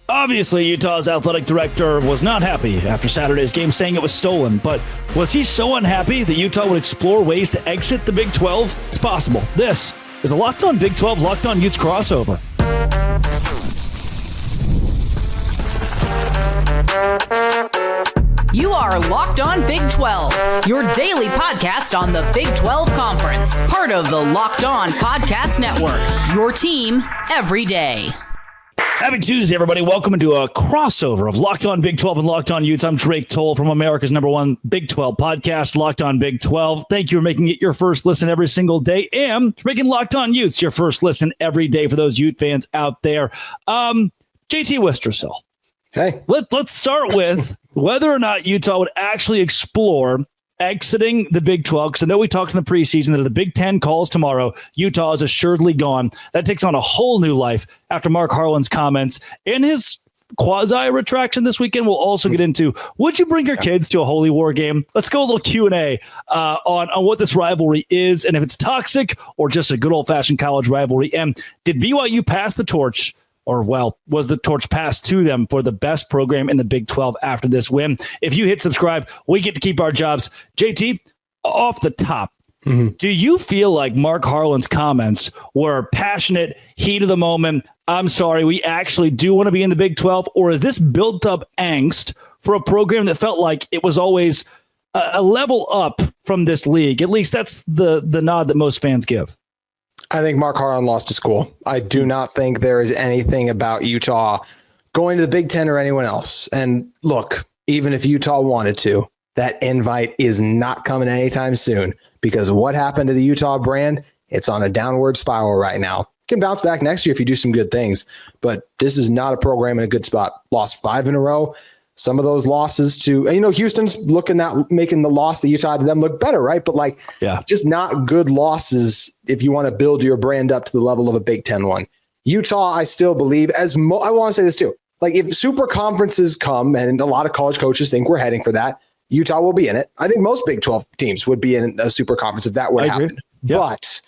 Obviously, Utah's athletic director was not happy after Saturday's game, saying it was stolen. But was he so unhappy that Utah would explore ways to exit the Big 12? It's possible. This is a Locked On Big 12, Locked On Utes crossover. You are Locked On Big 12, your daily podcast on the Big 12 Conference. Part of the Locked On Podcast Network, your team every day. Happy Tuesday, everybody. Welcome into a crossover of Locked On Big 12 and Locked On Utes. I'm Drake Toll from America's #1 Big 12 podcast, Locked On Big 12. Thank you for making it your first listen every single day and for making Locked On Utes your first listen every day for those Ute fans out there. JT Wistersill. Hey. Let's start with whether or not Utah would actually explore exiting the Big 12, because I know we talked in the preseason that if the Big 10 calls tomorrow, Utah is assuredly gone. That takes on a whole new life after Mark Harlan's comments and his quasi-retraction this weekend. We'll also get into, would you bring your kids to a Holy War game? Let's go a little Q&A on what this rivalry is and if it's toxic or just a good old-fashioned college rivalry. And did BYU pass the torch? Or, well, was the torch passed to them for the best program in the Big 12 after this win? If you hit subscribe, we get to keep our jobs. JT, off the top, do you feel like Mark Harlan's comments were passionate, heat of the moment, I'm sorry, we actually do want to be in the Big 12? Or is this built-up angst for a program that felt like it was always a level up from this league? At least that's the nod that most fans give. I think Mark Harlan lost to school. I do not think there is anything about Utah going to the Big Ten or anyone else. And look, even if Utah wanted to, that invite is not coming anytime soon, because what happened to the Utah brand? It's on a downward spiral right now. Can bounce back next year if you do some good things, but this is not a program in a good spot. Lost 5 in a row. Some of those losses to, Houston's looking at making the loss that Utah had to them look better, right? But just not good losses if you want to build your brand up to the level of a Big Ten one. Utah, I still believe, I want to say this too. If super conferences come, and a lot of college coaches think we're heading for that, Utah will be in it. I think most Big 12 teams would be in a super conference if that would happen. Yep. But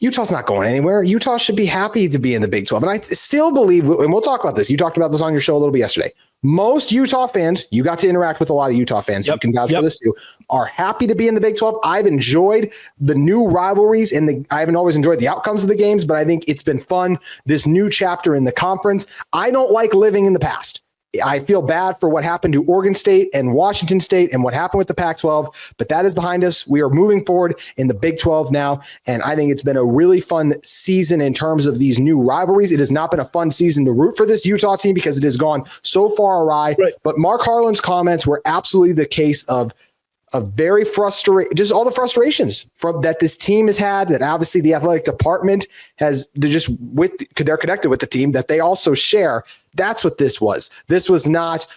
Utah's not going anywhere. Utah should be happy to be in the Big 12. And I still believe, and we'll talk about this. You talked about this on your show a little bit yesterday. Most Utah fans, you got to interact with a lot of Utah fans, so you can vouch for this too, are happy to be in the Big 12. I've enjoyed the new rivalries, and I haven't always enjoyed the outcomes of the games, but I think it's been fun, this new chapter in the conference. I don't like living in the past. I feel bad for what happened to Oregon State and Washington State and what happened with the Pac-12, but that is behind us. We are moving forward in the Big 12 now, and I think it's been a really fun season in terms of these new rivalries. It has not been a fun season to root for this Utah team because it has gone so far awry, but Mark Harlan's comments were absolutely the case of very frustrating, just all the frustrations from that this team has had, that obviously the athletic department has, they're connected with the team that they also share. That's what this was. This was not,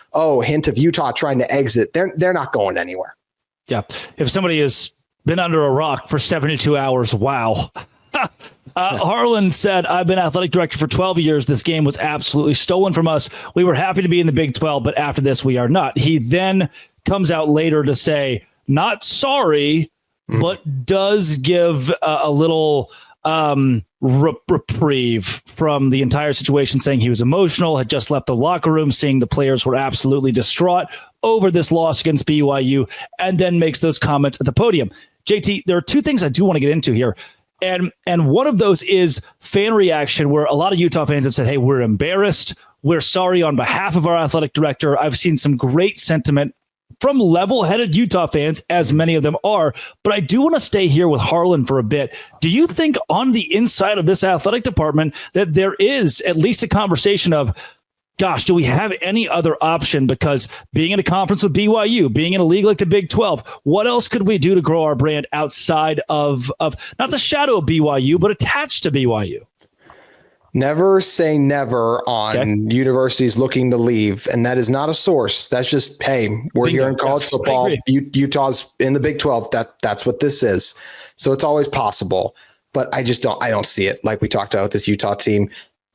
hint of Utah trying to exit. They're not going anywhere. Yeah. If somebody has been under a rock for 72 hours, wow. Harlan said, I've been athletic director for 12 years. This game was absolutely stolen from us. We were happy to be in the Big 12, but after this, we are not. He then comes out later to say, not sorry, but does give a little reprieve from the entire situation, saying he was emotional, had just left the locker room, seeing the players were absolutely distraught over this loss against BYU, and then makes those comments at the podium. JT, there are two things I do want to get into here. And one of those is fan reaction, where a lot of Utah fans have said, hey, we're embarrassed. We're sorry on behalf of our athletic director. I've seen some great sentiment from level-headed Utah fans, as many of them are. But I do want to stay here with Harlan for a bit. Do you think on the inside of this athletic department that there is at least a conversation of, gosh, do we have any other option? Because being in a conference with BYU, being in a league like the Big 12, what else could we do to grow our brand outside of not the shadow of BYU, but attached to BYU? Never say never on universities looking to leave. And that is not a source. That's just, hey, we're here in college football. Utah's in the Big 12. That's what this is. So it's always possible. But I don't see it. Like we talked about with this Utah team.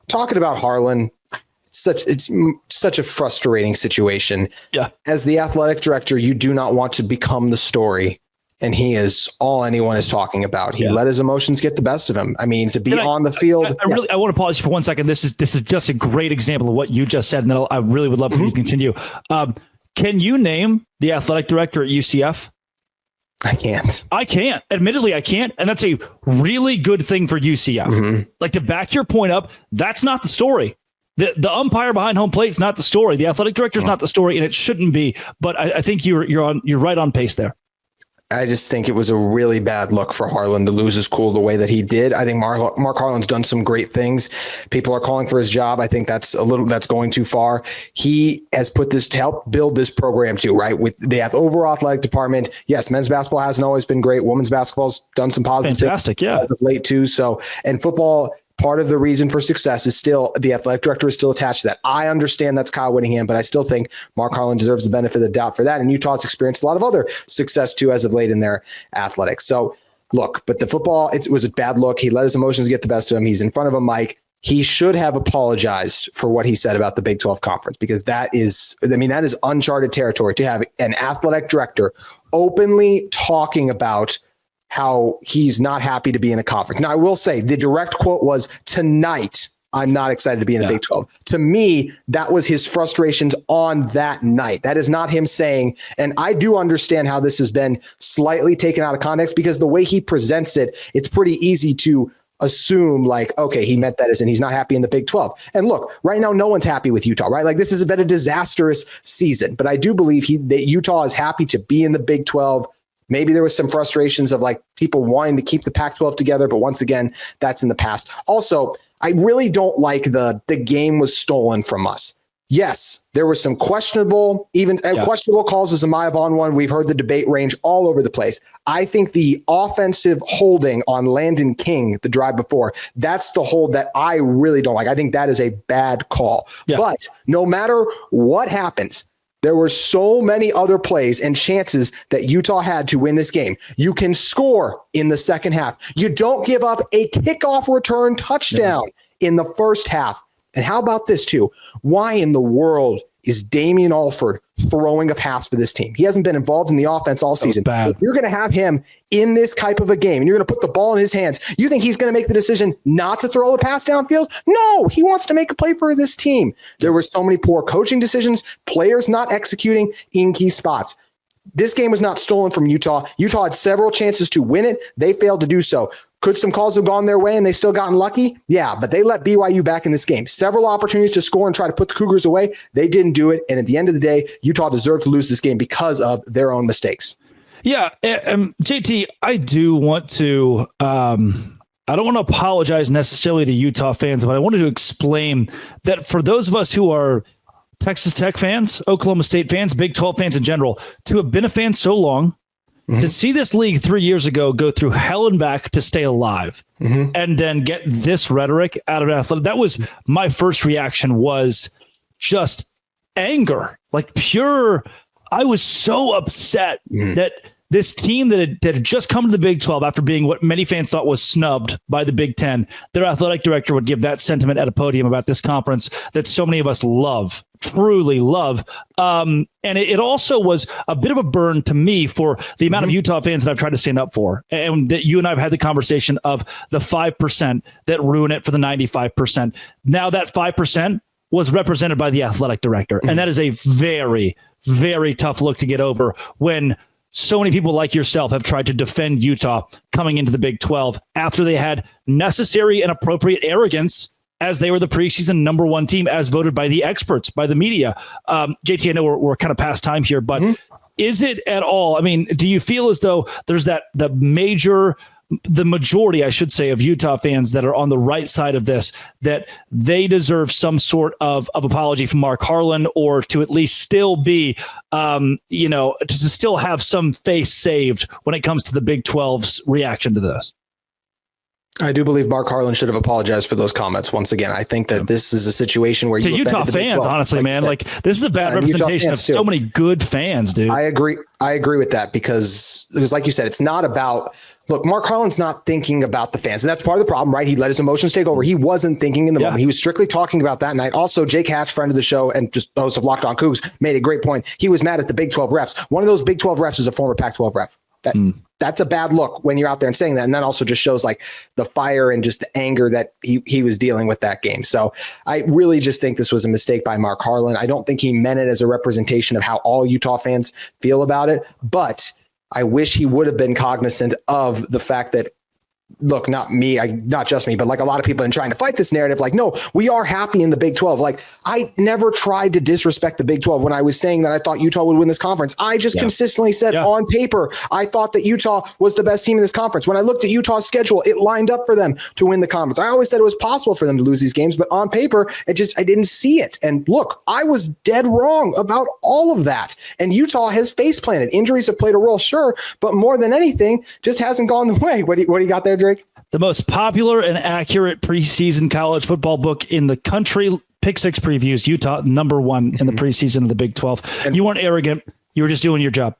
Talking about Harlan, it's such a frustrating situation. Yeah. As the athletic director, you do not want to become the story. and he is all anyone is talking about. He let his emotions get the best of him. I mean, to be on the field. I want to pause you for 1 second. This is just a great example of what you just said, and then I really would love for you to continue. Can you name the athletic director at UCF? I can't. Admittedly, I can't. And that's a really good thing for UCF. Like, to back your point up, that's not the story. The umpire behind home plate is not the story. The athletic director is not the story, and it shouldn't be. But I think you're right on pace there. I just think it was a really bad look for Harlan to lose his cool the way that he did. I think Mark Harlan's done some great things. People are calling for his job. I think that's going too far. He has put this to help build this program too, right? They have overall athletic department. Yes, men's basketball hasn't always been great. Women's basketball's done some positive things as of late too. So, and football, part of the reason for success is still the athletic director is still attached to that. I understand that's Kyle Whittingham, but I still think Mark Harlan deserves the benefit of the doubt for that. And Utah's experienced a lot of other success too as of late in their athletics. So look, but the football, it was a bad look. He let his emotions get the best of him. He's in front of a mic. He should have apologized for what he said about the Big 12 conference, because that is uncharted territory to have an athletic director openly talking about how he's not happy to be in a conference. Now, I will say the direct quote was, "Tonight, I'm not excited to be in the Big 12. To me, that was his frustrations on that night. That is not him saying, and I do understand how this has been slightly taken out of context, because the way he presents it, it's pretty easy to assume like, okay, he meant that as in he's not happy in the Big 12. And look, right now, no one's happy with Utah, right? Like, this has been a disastrous season, but I do believe that Utah is happy to be in the Big 12. Maybe there was some frustrations of like people wanting to keep the Pac-12 together, but once again, that's in the past. Also, I really don't like the game was stolen from us. Yes, there were some questionable calls as a Maya Vaughn one. We've heard the debate range all over the place. I think the offensive holding on Landon King, the drive before, that's the hold that I really don't like. I think that is a bad call. Yeah. But no matter what happens, there were so many other plays and chances that Utah had to win this game. You can score in the second half. You don't give up a kickoff return touchdown in the first half. And how about this too? Why in the world is Damian Alford throwing a pass for this team? He hasn't been involved in the offense all season. If you're going to have him in this type of a game and you're going to put the ball in his hands, you think he's going to make the decision not to throw the pass downfield? No, he wants to make a play for this team. There were so many poor coaching decisions, players not executing in key spots. This game was not stolen from Utah. Utah had several chances to win it. They failed to do so. Could some calls have gone their way and they still gotten lucky? Yeah, but they let BYU back in this game. Several opportunities to score and try to put the Cougars away. They didn't do it. And at the end of the day, Utah deserved to lose this game because of their own mistakes. Yeah, JT, I do want to I don't want to apologize necessarily to Utah fans, but I wanted to explain that for those of us who are Texas Tech fans, Oklahoma State fans, Big 12 fans in general, to have been a fan so long, to see this league 3 years ago go through hell and back to stay alive, and then get this rhetoric out of athletic, that was my first reaction, was just anger, like pure. I was so upset that this team that had just come to the Big 12 after being what many fans thought was snubbed by the Big 10, their athletic director would give that sentiment at a podium about this conference that so many of us love, truly love. And it also was a bit of a burn to me for the amount of Utah fans that I've tried to stand up for. And that you and I have had the conversation of the 5% that ruin it for the 95%. Now that 5% was represented by the athletic director. And that is a very, very tough look to get over when so many people like yourself have tried to defend Utah coming into the Big 12 after they had necessary and appropriate arrogance as they were the preseason number one team as voted by the experts, by the media. JT, I know we're kind of past time here, but is it at all? I mean, do you feel as though there's the majority, I should say, of Utah fans that are on the right side of this, that they deserve some sort of apology from Mark Harlan, or to at least still be, to still have some face saved when it comes to the Big 12's reaction to this? I do believe Mark Harlan should have apologized for those comments. Once again, I think that this is a situation where to Utah fans, honestly, man, like this is a bad representation of so many good fans, dude. I agree with that because like you said, it's not about. Look, Mark Harlan's not thinking about the fans, and that's part of the problem, right? He let his emotions take over. He wasn't thinking in the moment. He was strictly talking about that night. Also, Jake Hatch, friend of the show and just host of Locked On Cougs, made a great point. He was mad at the Big 12 refs. One of those Big 12 refs is a former Pac-12 ref. That's a bad look when you're out there and saying that. And that also just shows like the fire and just the anger that he was dealing with that game. So I really just think this was a mistake by Mark Harlan. I don't think he meant it as a representation of how all Utah fans feel about it, but I wish he would have been cognizant of the fact that, look, not just me, but like a lot of people in trying to fight this narrative, like, no, we are happy in the Big 12. Like, I never tried to disrespect the Big 12 when I was saying that I thought Utah would win this conference. I just consistently said on paper, I thought that Utah was the best team in this conference. When I looked at Utah's schedule, it lined up for them to win the conference. I always said it was possible for them to lose these games, but on paper, I didn't see it. And look, I was dead wrong about all of that. And Utah has face planted. Injuries have played a role, sure, but more than anything, just hasn't gone the way. What do you got there, Drake? The most popular and accurate preseason college football book in the country, Pick Six Previews, Utah, number one in the preseason of the Big 12. And you weren't arrogant. You were just doing your job.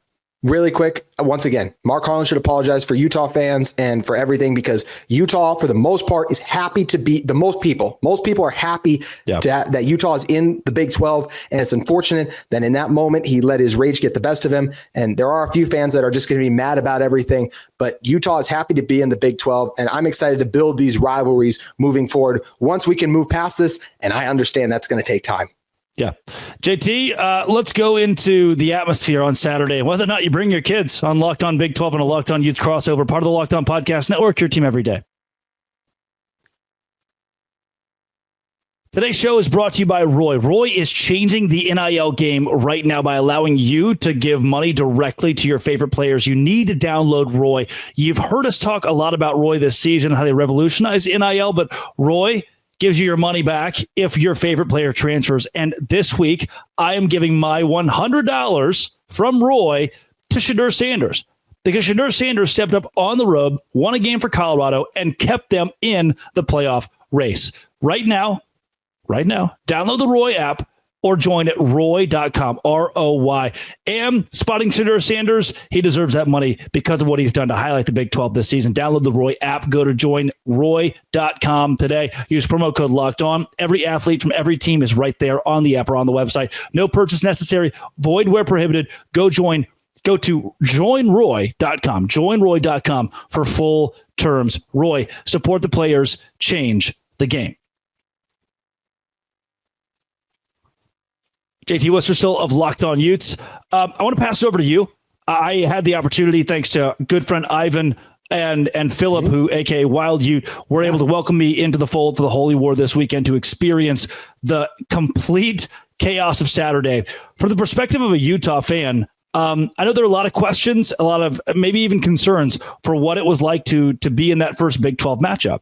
Really quick, once again, Mark Harlan should apologize for Utah fans and for everything, because Utah, for the most part, is happy to be the most people. Most people are happy that Utah is in the Big 12. And it's unfortunate that in that moment, he let his rage get the best of him. And there are a few fans that are just going to be mad about everything. But Utah is happy to be in the Big 12. And I'm excited to build these rivalries moving forward once we can move past this. And I understand that's going to take time. Yeah. JT, let's go into the atmosphere on Saturday and whether or not you bring your kids on Locked On Big 12 and a Locked On Youth crossover, part of the Locked On Podcast Network, your team every day. Today's show is brought to you by Roy. Roy is changing the NIL game right now by allowing you to give money directly to your favorite players. You need to download Roy. You've heard us talk a lot about Roy this season, how they revolutionized NIL, but Roy gives you your money back if your favorite player transfers. And this week, I am giving my $100 from Roy to Shedeur Sanders, because Shedeur Sanders stepped up on the road, won a game for Colorado, and kept them in the playoff race. Right now, download the Roy app or join at roy.com, ROY. And spotting Shedeur Sanders, he deserves that money because of what he's done to highlight the Big 12 this season. Download the Roy app. Go to join roy.com today. Use promo code Locked On. Every athlete from every team is right there on the app or on the website. No purchase necessary. Void where prohibited. Go to joinroy.com. Joinroy.com for full terms. Roy, support the players. Change the game. JT Wistersill of Locked On Utes. I want to pass it over to you. I had the opportunity, thanks to good friend Ivan and Philip, who, aka Wild Ute, were able to welcome me into the fold for the Holy War this weekend to experience the complete chaos of Saturday. From the perspective of a Utah fan, I know there are a lot of questions, a lot of maybe even concerns for what it was like to be in that first Big 12 matchup.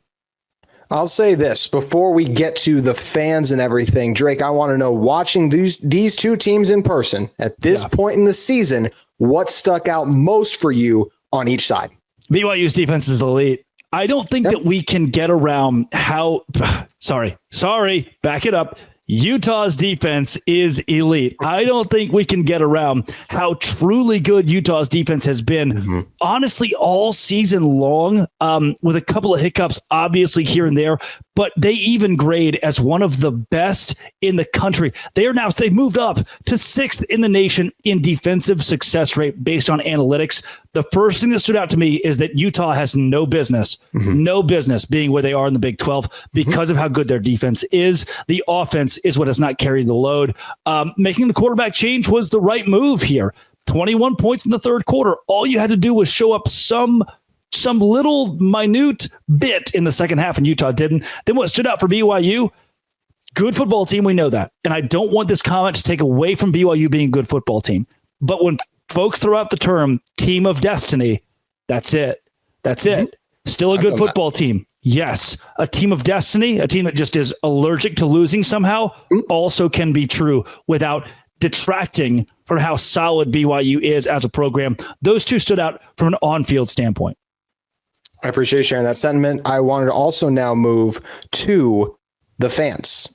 I'll say this before we get to the fans and everything, Drake, I want to know, watching these two teams in person at this point in the season, what stuck out most for you on each side? BYU's defense is elite. I don't think that we can get around how, sorry, back it up. Utah's defense is elite. I don't think we can get around how truly good Utah's defense has been, honestly, all season long, with a couple of hiccups, obviously, here and there. But they even grade as one of the best in the country. They've moved up to 6th in the nation in defensive success rate based on analytics. The first thing that stood out to me is that Utah has no business being where they are in the Big 12 because of how good their defense is. The offense is what has not carried the load. Making the quarterback change was the right move here. 21 points in the third quarter. All you had to do was show up some little minute bit in the second half, and Utah didn't. Then what stood out for BYU, good football team, we know that. And I don't want this comment to take away from BYU being a good football team. But when folks throw out the term team of destiny, that's it. Still a good football team. Yes, a team of destiny, a team that just is allergic to losing somehow, also can be true without detracting from how solid BYU is as a program. Those two stood out from an on-field standpoint. I appreciate you sharing that sentiment. I wanted to also now move to the fans.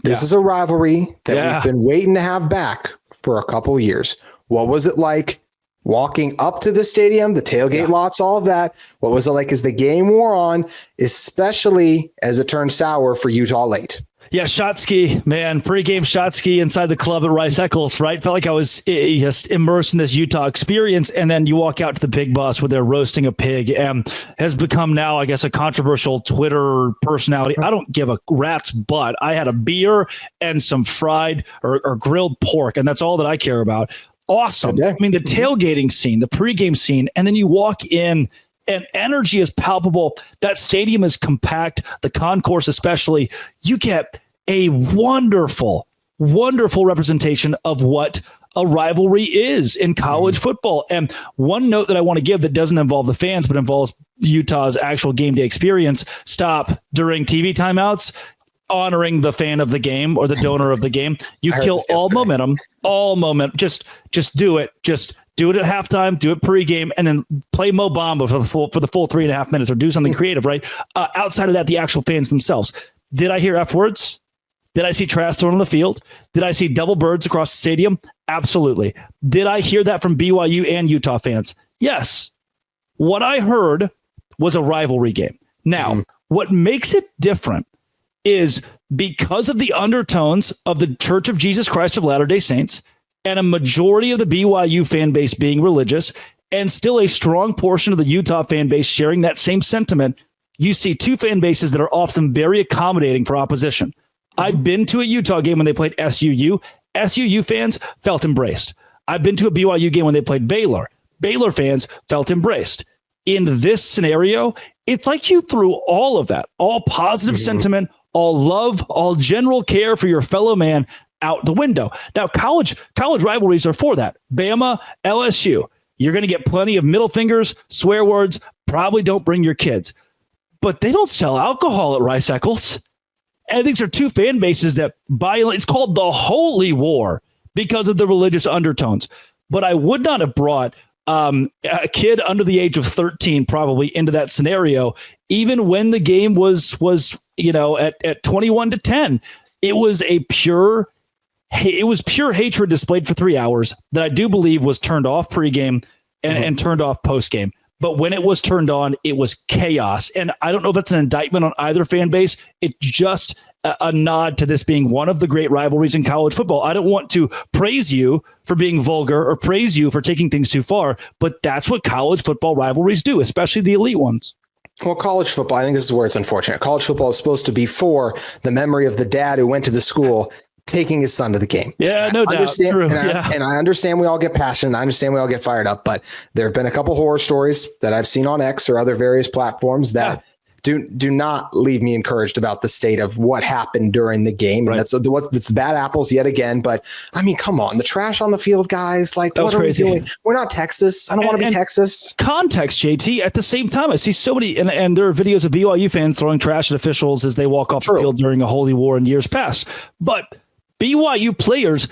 This is a rivalry that we've been waiting to have back for a couple of years. What was it like walking up to the stadium, the tailgate lots, all of that? What was it like as the game wore on, especially as it turned sour for Utah late? Yeah, shot ski, man. Pre-game shot ski inside the club at Rice Eccles, right? Felt like I was just immersed in this Utah experience. And then you walk out to the Pig Bus where they're roasting a pig, and has become now, I guess, a controversial Twitter personality. I don't give a rat's butt. I had a beer and some fried or grilled pork, and that's all that I care about. Awesome. I mean, the tailgating scene, the pre-game scene, and then you walk in, and energy is palpable. That stadium is compact. The concourse, especially, you get a wonderful, wonderful representation of what a rivalry is in college football. And one note that I want to give that doesn't involve the fans, but involves Utah's actual game day experience: stop during TV timeouts honoring the fan of the game or the donor of the game. You kill all momentum, all moment. Just do it. Just do it at halftime, do it pregame, and then play Mo Bamba for the full 3.5 minutes, or do something creative, right? Outside of that, the actual fans themselves. Did I hear F words? Did I see trash thrown on the field? Did I see double birds across the stadium? Absolutely. Did I hear that from BYU and Utah fans? Yes. What I heard was a rivalry game. Now, what makes it different is because of the undertones of the Church of Jesus Christ of Latter-day Saints, and a majority of the BYU fan base being religious, and still a strong portion of the Utah fan base sharing that same sentiment, you see two fan bases that are often very accommodating for opposition. I've been to a Utah game when they played SUU. SUU fans felt embraced. I've been to a BYU game when they played Baylor. Baylor fans felt embraced. In this scenario, it's like you threw all of that, all positive sentiment, all love, all general care for your fellow man out the window. Now, college rivalries are for that. Bama, LSU, you're going to get plenty of middle fingers, swear words, probably don't bring your kids. But they don't sell alcohol at Rice Eccles. And these are two fan bases that it's called the Holy War because of the religious undertones. But I would not have brought a kid under the age of 13 probably into that scenario, even when the game was at 21-10. It was pure hatred displayed for 3 hours that I do believe was turned off pregame and turned off postgame. But when it was turned on, it was chaos. And I don't know if that's an indictment on either fan base. It's just a nod to this being one of the great rivalries in college football. I don't want to praise you for being vulgar or praise you for taking things too far, but that's what college football rivalries do, especially the elite ones. Well, college football, I think this is where it's unfortunate. College football is supposed to be for the memory of the dad who went to the school taking his son to the game. Yeah, no doubt. True. And I understand we all get passionate. I understand we all get fired up, but there have been a couple horror stories that I've seen on X or other various platforms that do not leave me encouraged about the state of what happened during the game. And it's bad apples yet again. But I mean, come on, the trash on the field, guys. Like, what are we doing? We're not Texas. I don't want to be Texas. Context, JT. At the same time, I see so many, and there are videos of BYU fans throwing trash at officials as they walk off the field during a holy war in years past. But BYU players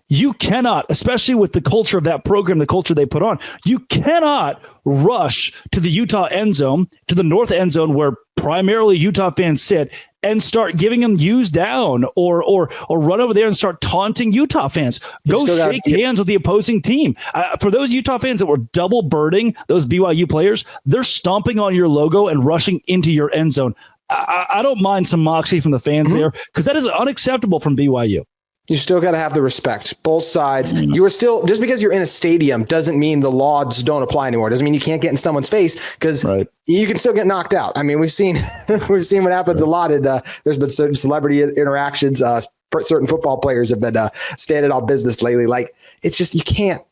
you cannot, especially with the culture of that program, the culture they put on, you cannot rush to the Utah end zone, to the north end zone where primarily Utah fans sit, and start giving them U's down or run over there and start taunting Utah fans. Go shake hands with the opposing team. For those Utah fans that were double birding those BYU players, they're stomping on your logo and rushing into your end zone. I don't mind some moxie from the fans there, because that is unacceptable from BYU. You still got to have the respect. Both sides. You are still, just because you're in a stadium doesn't mean the laws don't apply anymore. Doesn't mean you can't get in someone's face, because you can still get knocked out. I mean, we've seen what happens a lot. There's been certain celebrity interactions. Certain football players have been standing on business lately. Like, it's just, you can't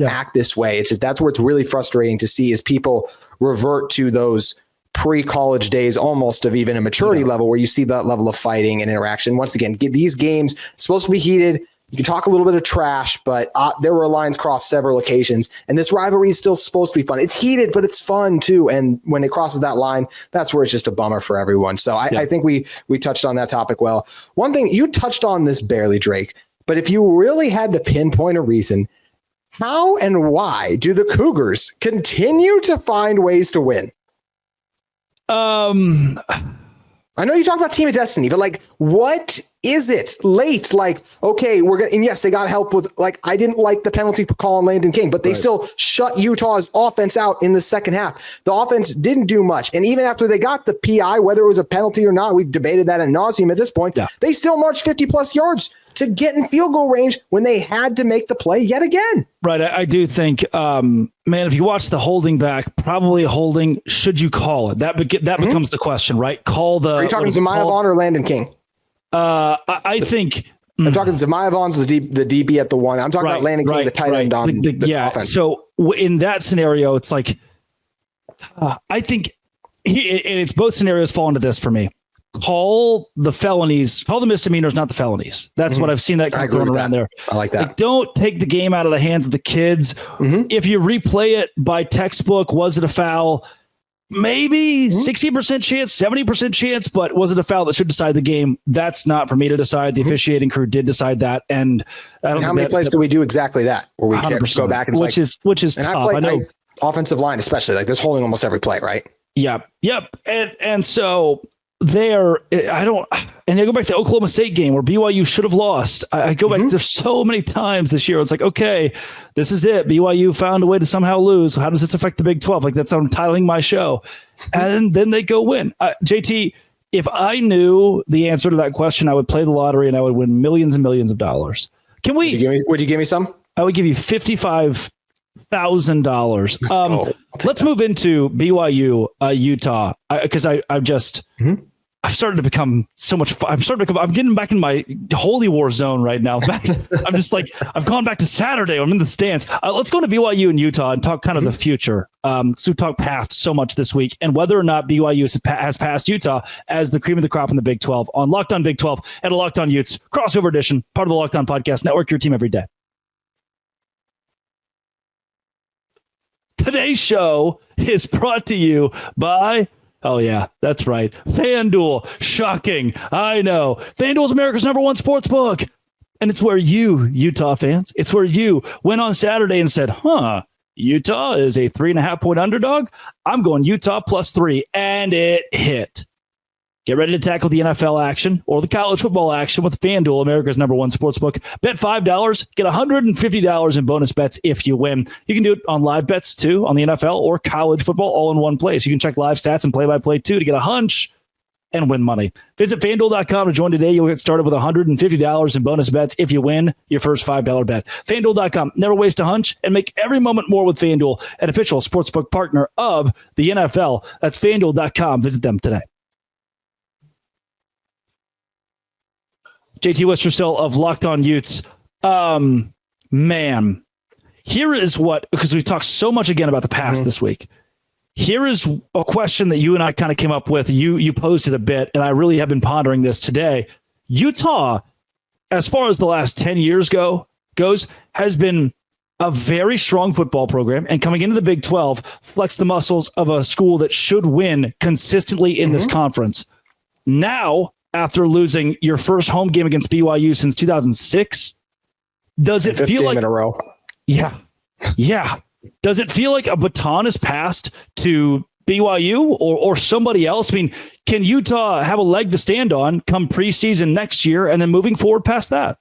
act this way. It's just, that's where it's really frustrating to see, is people revert to those pre-college days, almost of even a maturity level, where you see that level of fighting and interaction. Once again, these games supposed to be heated. You can talk a little bit of trash, but there were lines crossed several occasions, and this rivalry is still supposed to be fun. It's heated, but it's fun too. And when it crosses that line, that's where it's just a bummer for everyone. So I think we touched on that topic well. One thing you touched on this barely, Drake, but if you really had to pinpoint a reason, how and why do the Cougars continue to find ways to win? I know you talk about team of destiny, but like, what is it late? Like, okay, we're going to, and yes, they got help with, like, I didn't like the penalty for calling Landon King, but they still shut Utah's offense out in the second half. The offense didn't do much. And even after they got the PI, whether it was a penalty or not, we've debated that ad nauseum at this point. Yeah. They still marched 50 plus yards to get in field goal range when they had to make the play yet again. Right. I do think, man, if you watch the holding back, probably a holding, should you call it? That becomes the question, right? Are you talking Zemayevan or Landon King? I think I'm talking Zemayevan's the DB at the one. I'm talking about Landon King, the tight end on the offense. So in that scenario, it's like, I think and it's both scenarios fall into this for me. Call the misdemeanors, not the felonies. That's what I've seen that kind of thrown around there. I like that. Like, don't take the game out of the hands of the kids. If you replay it by textbook, was it a foul? Maybe 60% chance, 70% chance, but was it a foul that should decide the game? That's not for me to decide. The officiating crew did decide that. And I don't know how many plays do we do exactly that? Where we go back and which is tough. I know. Offensive line, especially, like, there's holding almost every play, right? Yep. And so and I go back to the Oklahoma State game where BYU should have lost. I go back, there's so many times this year. It's like, okay, this is it. BYU found a way to somehow lose. How does this affect the Big 12? Like, that's how I'm titling my show. And then they go win. JT, if I knew the answer to that question, I would play the lottery and I would win millions and millions of dollars. Would you give me some? I would give you $55,000. Let's move into BYU, Utah, because I've started to become so much. I'm getting back in my holy war zone right now. I'm just like, I've gone back to Saturday. I'm in the stands. Let's go to BYU and Utah and talk kind of the future. So we talked past so much this week and whether or not BYU has passed Utah as the cream of the crop in the Big 12 on Locked On Big 12 and a Locked On Utes crossover edition, part of the Locked On Podcast Network, your team every day. Today's show is brought to you by, oh yeah, that's right, FanDuel. Shocking, I know. FanDuel is America's #1 sports book. And it's where you, Utah fans, it's where you went on Saturday and said, Utah is a 3.5-point underdog. I'm going Utah +3. And it hit. Get ready to tackle the NFL action or the college football action with FanDuel, America's #1 sportsbook. Bet $5, get $150 in bonus bets if you win. You can do it on live bets, too, on the NFL or college football all in one place. You can check live stats and play-by-play, too, to get a hunch and win money. Visit FanDuel.com to join today. You'll get started with $150 in bonus bets if you win your first $5 bet. FanDuel.com. Never waste a hunch and make every moment more with FanDuel, an official sportsbook partner of the NFL. That's FanDuel.com. Visit them today. JT Wisterstill of Locked On Utes. Man, here is what, because we talked so much again about the past this week. Here is a question that you and I kind of came up with. You posed it a bit, and I really have been pondering this today. Utah, as far as the last 10 years goes, has been a very strong football program, and coming into the Big 12, flex the muscles of a school that should win consistently in this conference. Now, after losing your first home game against BYU since 2006, does it feel like in a row? Yeah. Does it feel like a baton is passed to BYU or somebody else? I mean, can Utah have a leg to stand on come preseason next year and then moving forward past that?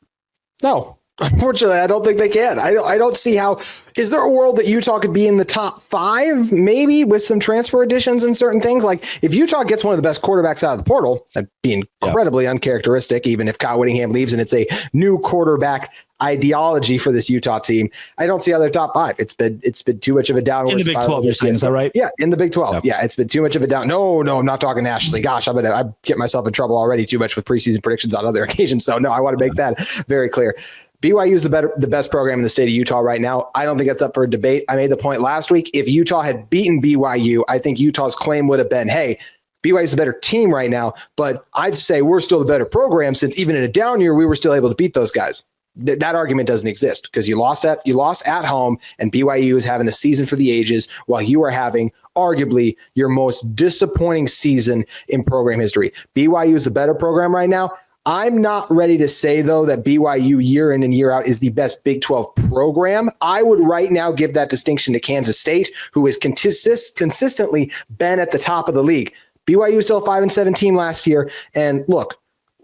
No. Unfortunately, I don't think they can. I don't see how. Is there a world that Utah could be in the top 5, maybe with some transfer additions and certain things? Like, if Utah gets one of the best quarterbacks out of the portal, that'd be incredibly uncharacteristic, even if Kyle Whittingham leaves and it's a new quarterback ideology for this Utah team. I don't see how they're top 5. It's been too much of a downward in the Big 12. You're saying, is that right? Yeah, in the Big 12. Yeah, it's been too much of a down. No, I'm not talking nationally. Gosh, I get myself in trouble already too much with preseason predictions on other occasions. So no, I want to make that very clear. BYU is the best program in the state of Utah right now. I don't think that's up for a debate. I made the point last week. If Utah had beaten BYU, I think Utah's claim would have been, hey, BYU is a better team right now, but I'd say we're still the better program since even in a down year, we were still able to beat those guys. That argument doesn't exist because you lost at home, and BYU is having a season for the ages while you are having arguably your most disappointing season in program history. BYU is a better program right now. I'm not ready to say, though, that BYU year in and year out is the best Big 12 program. I would right now give that distinction to Kansas State, who has consistently been at the top of the league. BYU was still a 5-7 team last year. And look,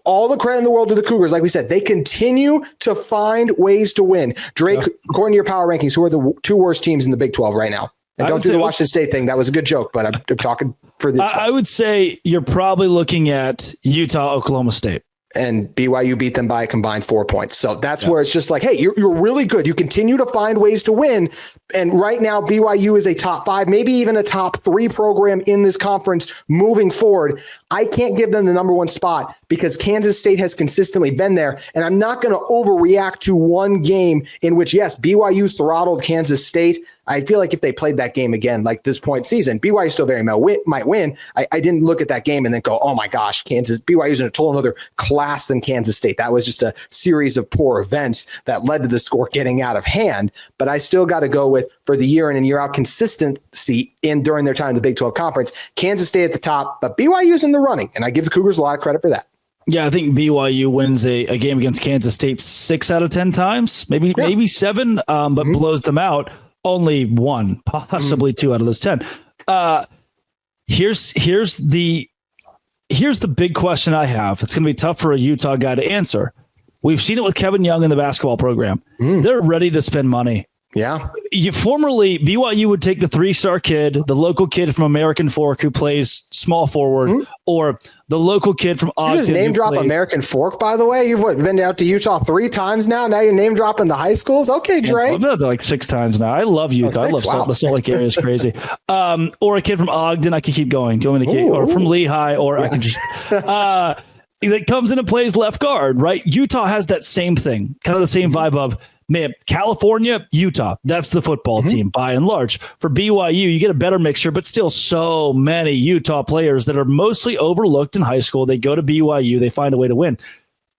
all the credit in the world to the Cougars. Like we said, they continue to find ways to win. Drake, according to your power rankings, who are the 2 worst teams in the Big 12 right now? And don't do the Washington State thing. That was a good joke, but I'm talking for this. I would say you're probably looking at Utah, Oklahoma State. And BYU beat them by a combined 4 points. So that's where it's just like, hey, you're really good. You continue to find ways to win. And right now, BYU is a top 5, maybe even a top 3 program in this conference moving forward. I can't give them the number 1 spot because Kansas State has consistently been there. And I'm not going to overreact to one game in which, yes, BYU throttled Kansas State. I feel like if they played that game again, like this point season, BYU still very might win. I didn't look at that game and then go, oh my gosh, BYU's in a total another class than Kansas State. That was just a series of poor events that led to the score getting out of hand. But I still got to go with, for the year in and year out consistency during their time in the Big 12 Conference, Kansas State at the top, but BYU's in the running. And I give the Cougars a lot of credit for that. Yeah, I think BYU wins a game against Kansas State 6 out of 10 times, maybe 7, but blows them out. Only 1, possibly 2 out of those 10. Here's the big question I have. It's going to be tough for a Utah guy to answer. We've seen it with Kevin Young in the basketball program. They're ready to spend money. Yeah. Formerly, BYU would take the 3-star kid, the local kid from American Fork who plays small forward, or the local kid from Ogden. You just name drop American Fork, by the way. You've been out to Utah 3 times now. Now you're name dropping the high schools. Okay, Dre. I've been out there like 6 times now. I love Utah. I love the Salt Lake area is crazy. Or a kid from Ogden. I could keep going. Do you want me to keep, or from Lehigh, or I can just. That comes in and plays left guard, right? Utah has that same thing, kind of the same vibe of, man, California, Utah, that's the football team by and large. For BYU, you get a better mixture, but still so many Utah players that are mostly overlooked in high school. They go to BYU, they find a way to win.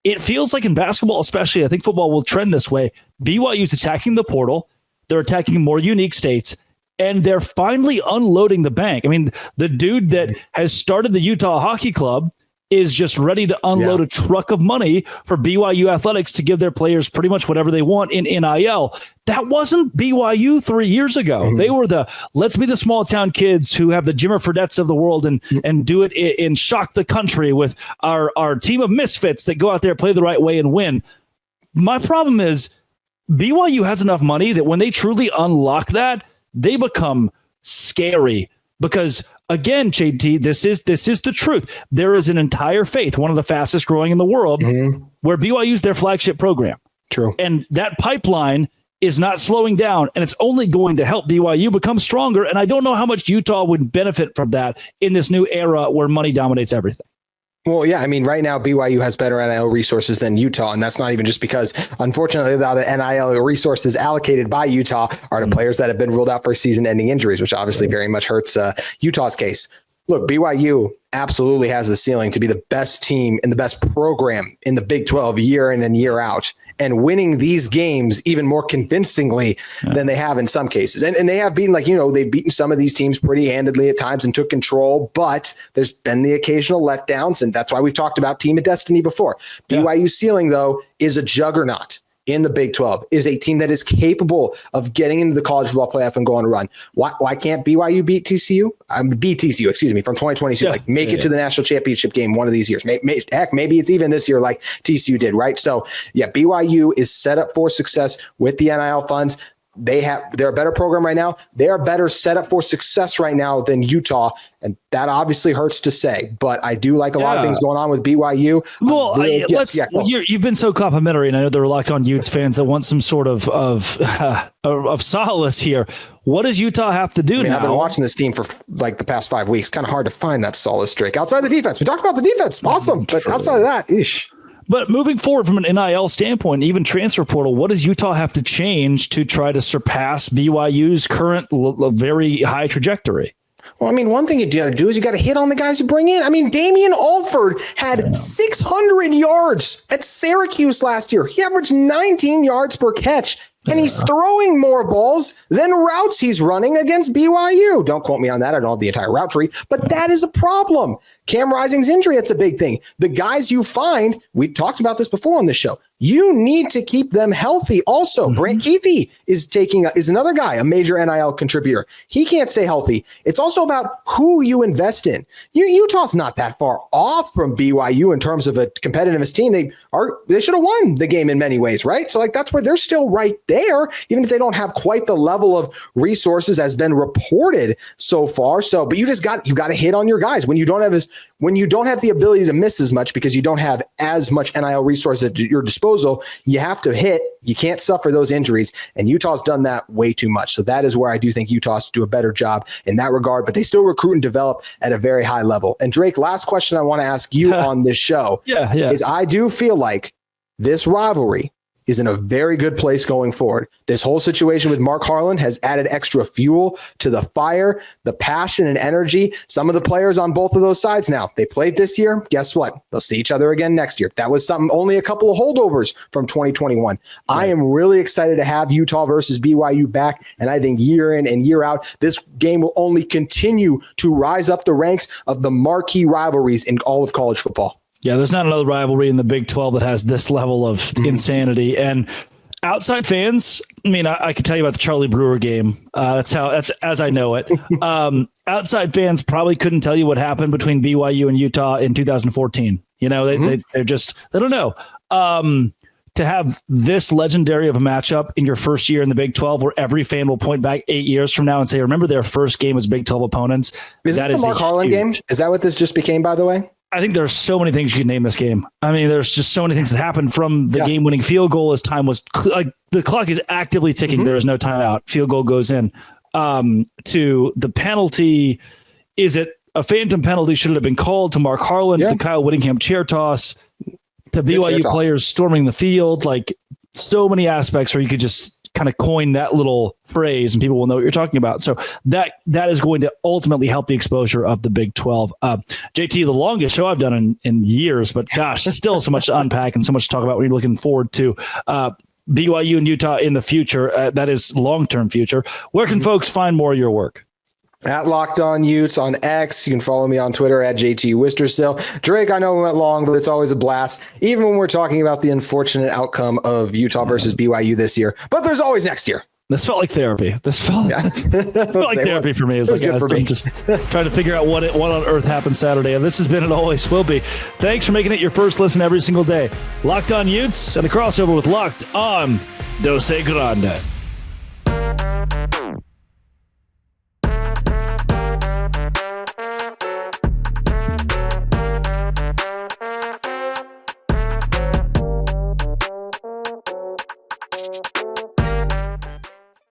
It feels like in basketball, especially, I think football will trend this way. BYU's attacking the portal. They're attacking more unique states, and they're finally unloading the bank. I mean, the dude that has started the Utah Hockey Club is just ready to unload a truck of money for BYU athletics to give their players pretty much whatever they want in NIL. That wasn't BYU 3 years ago. They were let's be the small town kids who have the Jimmer Fredetts of the world and do it and shock the country with our team of misfits that go out there, play the right way and win. My problem is BYU has enough money that when they truly unlock that, they become scary. Because again, JT, this is the truth. There is an entire faith, one of the fastest growing in the world, where BYU is their flagship program. True. And that pipeline is not slowing down, and it's only going to help BYU become stronger. And I don't know how much Utah would benefit from that in this new era where money dominates everything. Well, yeah, I mean, right now, BYU has better NIL resources than Utah, and that's not even just because, unfortunately, the NIL resources allocated by Utah are the players that have been ruled out for season-ending injuries, which obviously very much hurts Utah's case. Look, BYU absolutely has the ceiling to be the best team and the best program in the Big 12 year in and year out, and winning these games even more convincingly than they have in some cases. And they have beaten, they've beaten some of these teams pretty handedly at times and took control, but there's been the occasional letdowns. And that's why we've talked about Team of Destiny before. BYU's ceiling, though, is a juggernaut in the Big 12, is a team that is capable of getting into the college football playoff and going to run. Why can't BYU beat TCU? Beat TCU, from 2022. Make it to the national championship game one of these years. Maybe it's even this year like TCU did, right? So, BYU is set up for success with the NIL funds. They're a better program right now. They are better set up for success right now than Utah. And that obviously hurts to say, but I do like a lot of things going on with BYU. Well, you've been so complimentary, and I know there are Locked On Utes fans that want some sort of solace here. What does Utah have to do now? I've been watching this team for the past 5 weeks. Kind of hard to find that solace, Drake. Outside the defense, we talked about the defense, awesome, but outside of that, ish. But moving forward from an NIL standpoint, even transfer portal, what does Utah have to change to try to surpass BYU's current very high trajectory? Well, one thing you got to do is you got to hit on the guys you bring in. Damian Alford had 600 yards at Syracuse last year. He averaged 19 yards per catch. And he's throwing more balls than routes he's running against BYU. Don't quote me on that. I don't have the entire route tree, but that is a problem. Cam Rising's injury, it's a big thing. The guys you find, we've talked about this before on the show, you need to keep them healthy. Also, Brant Keithy is another guy, a major NIL contributor. He can't stay healthy. It's also about who you invest in. Utah's not that far off from BYU in terms of a competitiveness team. They should have won the game in many ways, right? So like that's where they're still right there, even if they don't have quite the level of resources as been reported so far. So, but you got to hit on your guys when you don't have the ability to miss as much because you don't have as much NIL resources at your disposal. You have to hit. You can't suffer those injuries, and Utah's done that way too much. So that is where I do think Utah's do a better job in that regard, but they still recruit and develop at a very high level. And Drake, last question I want to ask you on this show is I do feel like this rivalry is in a very good place going forward. This whole situation with Mark Harlan has added extra fuel to the fire, the passion and energy. Some of the players on both of those sides now, they played this year. Guess what? They'll see each other again next year. That was only a couple of holdovers from 2021. Right. I am really excited to have Utah versus BYU back. And I think year in and year out, this game will only continue to rise up the ranks of the marquee rivalries in all of college football. Yeah, there's not another rivalry in the Big 12 that has this level of insanity. And outside fans, I mean, I could tell you about the Charlie Brewer game. That's as I know it. Outside fans probably couldn't tell you what happened between BYU and Utah in 2014. You know, they don't know. To have this legendary of a matchup in your first year in the Big 12, where every fan will point back 8 years from now and say, remember their first game as Big 12 opponents. Is this the Mark Harlan game? Is that what this just became, by the way? I think there's so many things you can name this game. I mean, there's just so many things that happened from the game-winning field goal as time was like the clock is actively ticking. There is no timeout. Field goal goes in. To the penalty, is it a phantom penalty? Should it have been called to Mark Harlan? The Kyle Whittingham chair toss, to BYU players storming the field, like so many aspects where you could just kind of coin that little phrase and people will know what you're talking about. So that is going to ultimately help the exposure of the Big 12. JT, the longest show I've done in years, but gosh, still so much to unpack and so much to talk about when you're looking forward to BYU and Utah in the future. That is long-term future. Where can folks find more of your work? At Locked On Utes on X. You can follow me on Twitter at JT Wistersill. Drake, I know we went long, but it's always a blast, even when we're talking about the unfortunate outcome of Utah versus BYU this year. But there's always next year. This felt like therapy. This felt like therapy for me. It's like, I'm just trying to figure out what on earth happened Saturday. And this has been and always will be. Thanks for making it your first listen every single day. Locked On Utes and the crossover with Locked On Dose Grande.